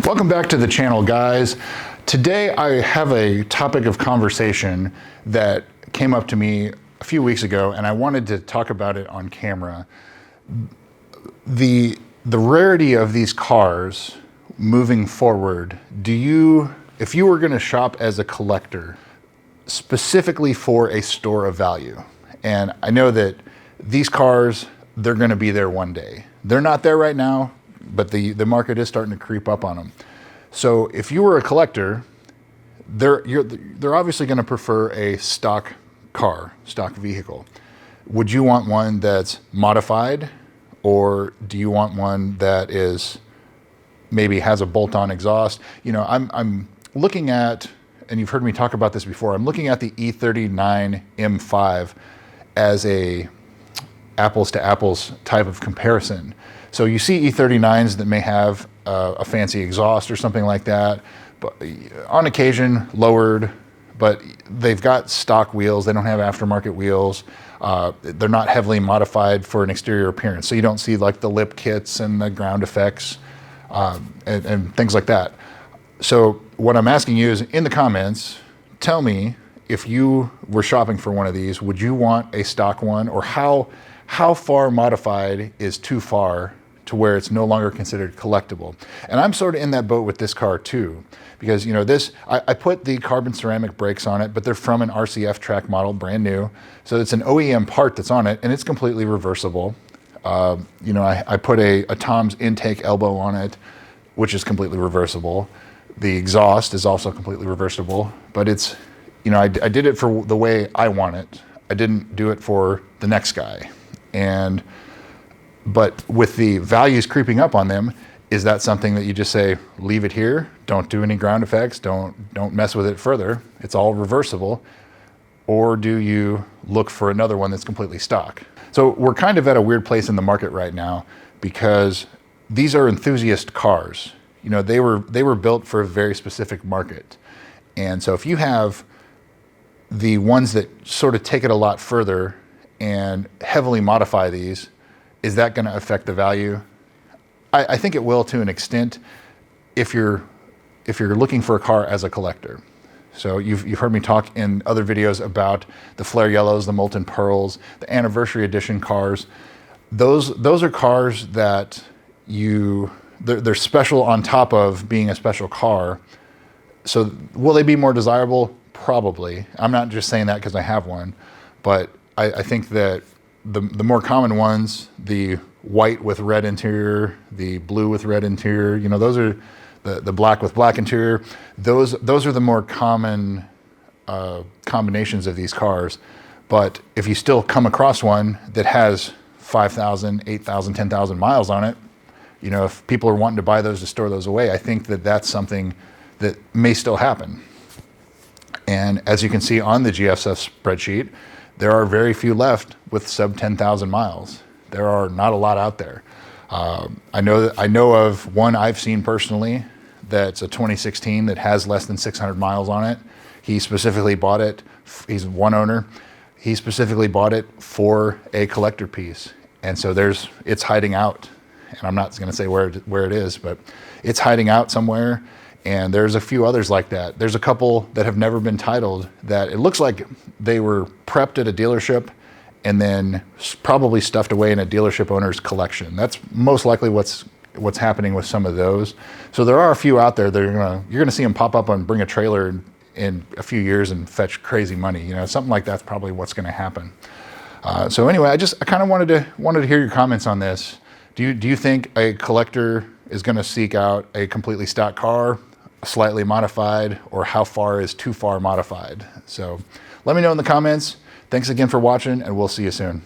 Welcome back to the channel, guys. Today I have a topic of conversation that came up to me a few weeks ago, and I wanted to talk about it on camera. The rarity of these cars moving forward. If you were going to shop as a collector, specifically for a store of value, and I know that these cars, they're going to be there one day. They're not there right now, but the market is starting to creep up on them. So if you were a collector, they're obviously going to prefer a stock car, stock vehicle. Would you want one that's modified, or do you want one that is maybe has a bolt-on exhaust? You know, I'm looking at, and you've heard me talk about this before, I'm looking at the E39 M5 as a apples to apples type of comparison. So you see E39s that may have a fancy exhaust or something like that, but on occasion lowered, but they've got stock wheels. They don't have aftermarket wheels. They're not heavily modified for an exterior appearance. So you don't see like the lip kits and the ground effects and things like that. So what I'm asking you is, in the comments, tell me, if you were shopping for one of these, would you want a stock one, or how far modified is too far to where it's no longer considered collectible? And I'm sort of in that boat with this car too, because, you know, I put the carbon ceramic brakes on it, but they're from an RCF track model, brand new. So it's an OEM part that's on it, and it's completely reversible. You know, I put a Tom's intake elbow on it, which is completely reversible. The exhaust is also completely reversible, but it's, you know, I did it for the way I want it. I didn't do it for the next guy. But with the values creeping up on them, is that something that you just say, leave it here, don't do any ground effects, don't mess with it further, it's all reversible? Or do you look for another one that's completely stock? So we're kind of at a weird place in the market right now, because these are enthusiast cars. You know, they were built for a very specific market. And so if you have the ones that sort of take it a lot further and heavily modify these, is that going to affect the value? I think it will, to an extent, if you're looking for a car as a collector. So you've heard me talk in other videos about the flare yellows, the molten pearls, the anniversary edition cars. Those are cars that they're special on top of being a special car. So will they be more desirable? Probably. I'm not just saying that because I have one, but I think that the more common ones, the white with red interior, the blue with red interior, you know, those are the black with black interior. Those are the more common combinations of these cars. But if you still come across one that has 5,000, 8,000, 10,000 miles on it, you know, if people are wanting to buy those to store those away, I think that that's something that may still happen. And as you can see on the GS-F spreadsheet, there are very few left with sub 10,000 miles. There are not a lot out there. I know of one I've seen personally that's a 2016 that has less than 600 miles on it. He specifically bought it. He's one owner. He specifically bought it for a collector piece. And so it's hiding out. And I'm not going to say where it is, but it's hiding out somewhere. And there's a few others like that. There's a couple that have never been titled that it looks like they were prepped at a dealership and then probably stuffed away in a dealership owner's collection. That's most likely what's happening with some of those. So there are a few out there that you're gonna see them pop up and bring a trailer in a few years and fetch crazy money. You know, something like that's probably what's gonna happen. So anyway, I kind of wanted to hear your comments on this. Do you think a collector is gonna seek out a completely stock car, slightly modified, or how far is too far modified? So let me know in the comments. Thanks again for watching, and we'll see you soon.